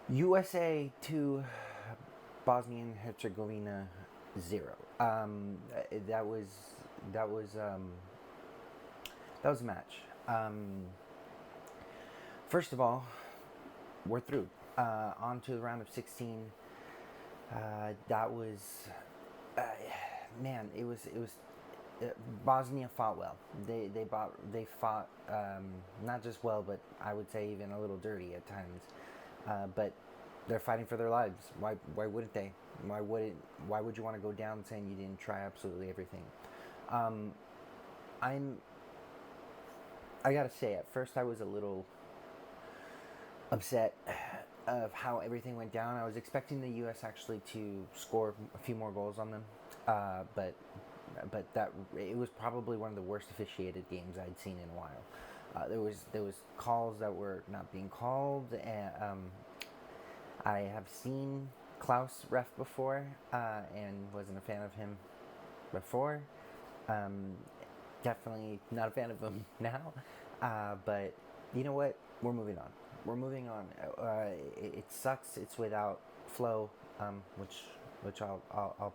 USA to Bosnia and Herzegovina 0. That was that was um, that was a match. First of all, we're through. On to the round of 16. That was uh, man. It was uh, Bosnia fought well. They fought not just well, but I would say even a little dirty at times. But they're fighting for their lives. Why wouldn't they? Why would you want to go down saying you didn't try absolutely everything? Um, I'm I gotta say, at first I was a little upset of how everything went down. I was expecting the U.S. actually to score a few more goals on them, but that it was probably one of the worst officiated games I'd seen in a while. There was calls that were not being called, and I have seen Klaus ref before, and wasn't a fan of him before. Um, Definitely not a fan of him now. But you know what? We're moving on. We're moving on. It sucks. It's without flow, which I'll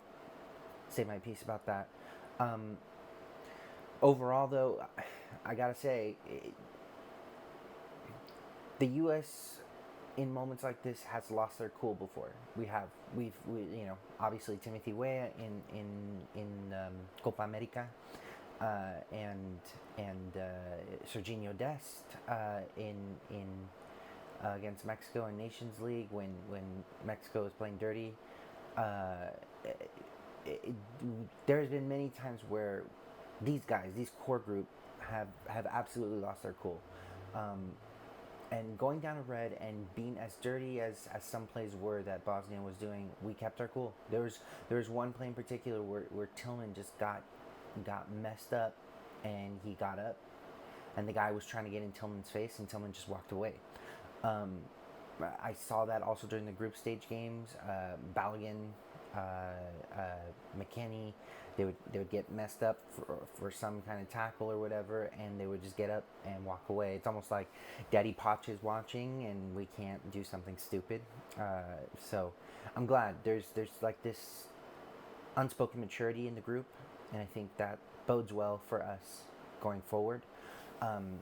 say my piece about that. Um, Overall, though, I gotta say, the U.S. in moments like this has lost their cool before. Obviously Timothy Weah in Copa America, and Serginho Dest in against Mexico in Nations League when Mexico was playing dirty. Uh, it, it, there's been many times where these guys, these core group, have absolutely lost their cool. Um, and going down a red and being as dirty as some plays were that Bosnia was doing, we kept our cool. There was one play in particular where Tillman just got messed up, and he got up, and the guy was trying to get in Tillman's face, and Tillman just walked away. Um, I saw that also during the group stage games. Balogun, uh, uh, McKinney, they would get messed up for some kind of tackle or whatever, and they would just get up and walk away. It's almost like Daddy Potch is watching, and we can't do something stupid. So I'm glad there's like this unspoken maturity in the group, and I think that bodes well for us going forward. Um,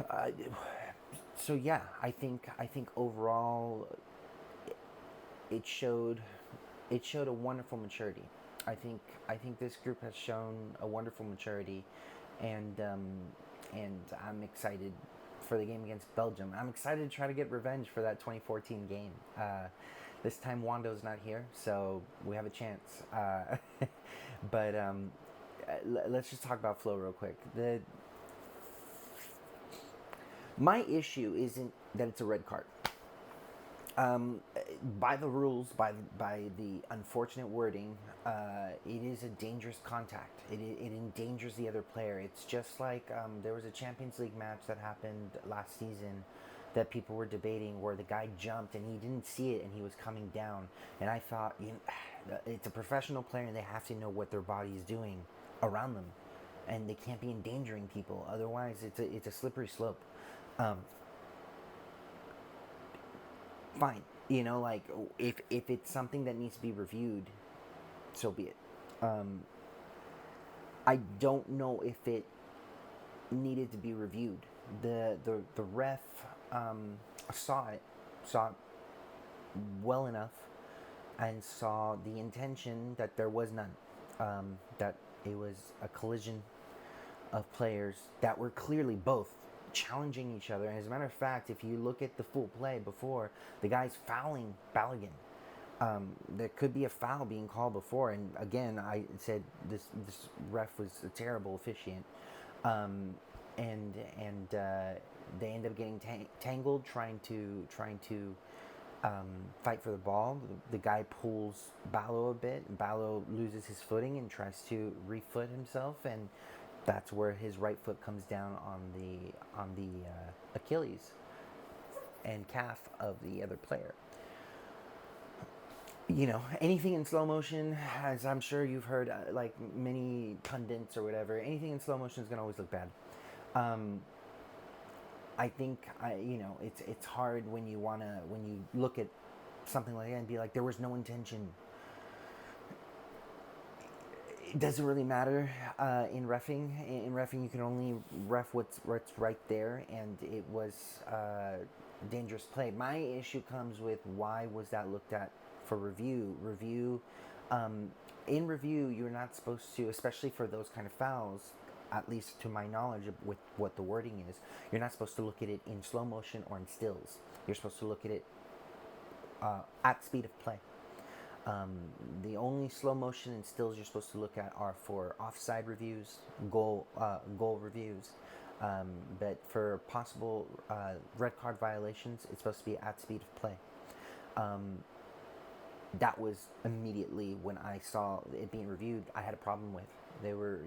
uh, so yeah, I think overall it showed it showed a wonderful maturity. I think this group has shown a wonderful maturity, and and I'm excited for the game against Belgium. I'm excited to try to get revenge for that 2014 game. This time Wando's not here, so we have a chance. But let's just talk about flow real quick. The My issue isn't that it's a red card. Um, by the rules, by the unfortunate wording, it is a dangerous contact. It endangers the other player. It's just like there was a Champions League match that happened last season that people were debating where the guy jumped and he didn't see it and he was coming down. And I thought, it's a professional player and they have to know what their body is doing around them, and they can't be endangering people. Otherwise, it's a slippery slope. Um, Fine. Like if it's something that needs to be reviewed, so be it. Um, I don't know if it needed to be reviewed. The ref um, saw it, saw it well enough, and saw the intention that there was none. That it was a collision of players that were clearly both challenging each other. And as a matter of fact, if you look at the full play before, the guy's fouling Balogun. There could be a foul being called before, and again, I said this ref was a terrible officiant, um, and they end up getting tangled trying to fight for the ball. The guy pulls Ballo a bit, and Ballo loses his footing and tries to refoot himself, and that's where his right foot comes down on the Achilles and calf of the other player. Anything in slow motion, as I'm sure you've heard, like many pundits or whatever, anything in slow motion is gonna always look bad. Um, I think it's hard when you look at something like that and be like, there was no intention. It doesn't really matter in refing. In refing, you can only ref what's right there, and it was dangerous play. My issue comes with, why was that looked at for review? In review, you're not supposed to, especially for those kind of fouls, at least to my knowledge with what the wording is, you're not supposed to look at it in slow motion or in stills. You're supposed to look at it at speed of play. The only slow motion and stills you're supposed to look at are for offside reviews, goal reviews. But for possible red card violations, it's supposed to be at speed of play. That was immediately when I saw it being reviewed, I had a problem with. They were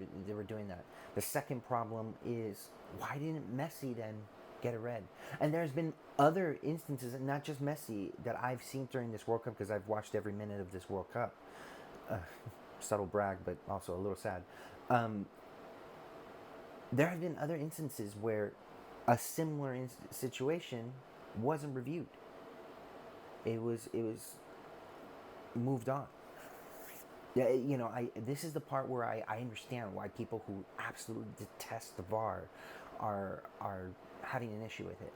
doing that. The second problem is, why didn't Messi then get a red? And there's been other instances, and not just Messi, that I've seen during this World Cup, because I've watched every minute of this World Cup. Subtle brag, but also a little sad. There have been other instances where a similar situation wasn't reviewed. It was moved on. Yeah, this is the part where I understand why people who absolutely detest the VAR are having an issue with it.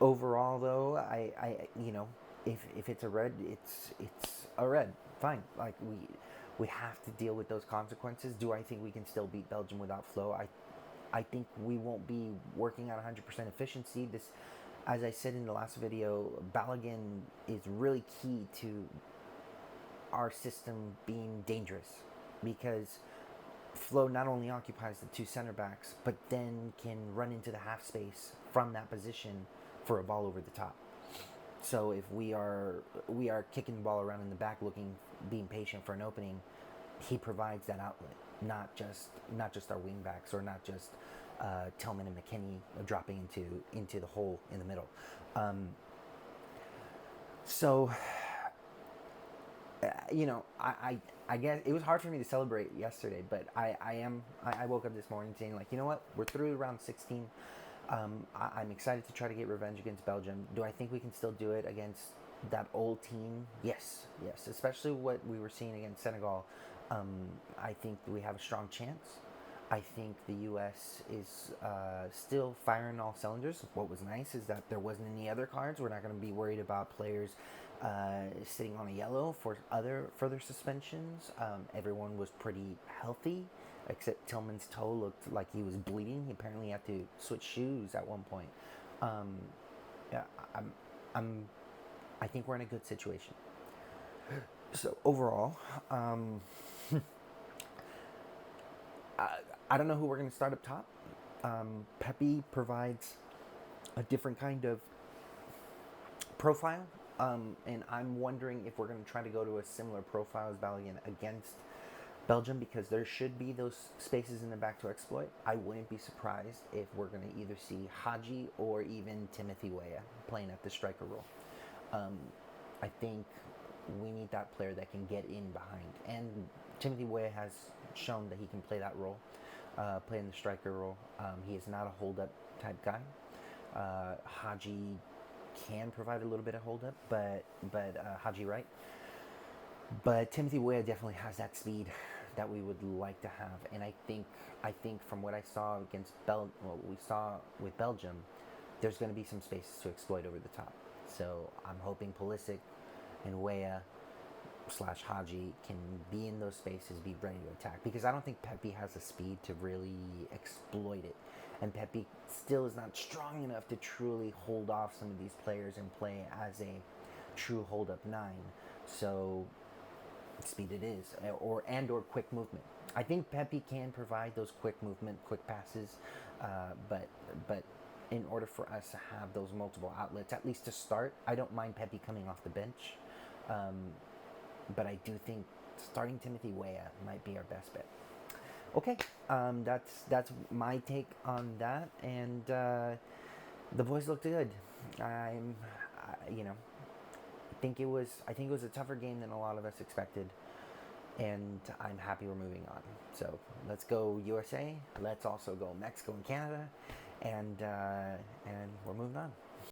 Overall, though, if it's a red, it's a red. Fine. Like, we have to deal with those consequences. Do I think we can still beat Belgium without flow? I think we won't be working at 100% efficiency. This, as I said in the last video, Balogun is really key to our system being dangerous, because Flo not only occupies the two center backs, but then can run into the half space from that position for a ball over the top. So if we are kicking the ball around in the back, being patient for an opening, he provides that outlet. Not just our wing backs, or not just Tillman and McKinney dropping into the hole in the middle. I guess it was hard for me to celebrate yesterday, but I woke up this morning saying, like, you know what, we're through round 16. I'm excited to try to get revenge against Belgium. Do I think we can still do it against that old team? Yes, especially what we were seeing against Senegal. I think we have a strong chance. I think the U.S. is still firing all cylinders. What was nice is that there wasn't any other cards. We're not going to be worried about players sitting on a yellow for further suspensions. Everyone was pretty healthy, except Tillman's toe looked like he was bleeding. He apparently had to switch shoes at one point. Yeah, I think we're in a good situation. So overall, I don't know who we're going to start up top. Pepe provides a different kind of profile, and I'm wondering if we're going to try to go to a similar profile as Balogun against Belgium, because there should be those spaces in the back to exploit. I wouldn't be surprised if we're going to either see Hadji or even Timothy Weah playing at the striker role. I think we need that player that can get in behind, and Timothy Weah has shown that he can play that role, play in the striker role. He is not a hold-up type guy. Hadji can provide a little bit of hold-up, but Hadji Wright. But Timothy Weah definitely has that speed that we would like to have, and I think from what I saw against what we saw with Belgium, there's going to be some spaces to exploit over the top. So I'm hoping Pulisic and Weah / Hadji can be in those spaces, be ready to attack, because I don't think Pepe has the speed to really exploit it, and Pepe still is not strong enough to truly hold off some of these players and play as a true hold-up 9. So speed it is, or quick movement. I think Pepe can provide those quick movement, quick passes, but in order for us to have those multiple outlets, at least to start, I don't mind Pepe coming off the bench. But I do think starting Timothy Weah might be our best bet. Okay, that's my take on that, and the boys looked good. I think it was a tougher game than a lot of us expected, and I'm happy we're moving on. So let's go USA. Let's also go Mexico and Canada, and we're moving on.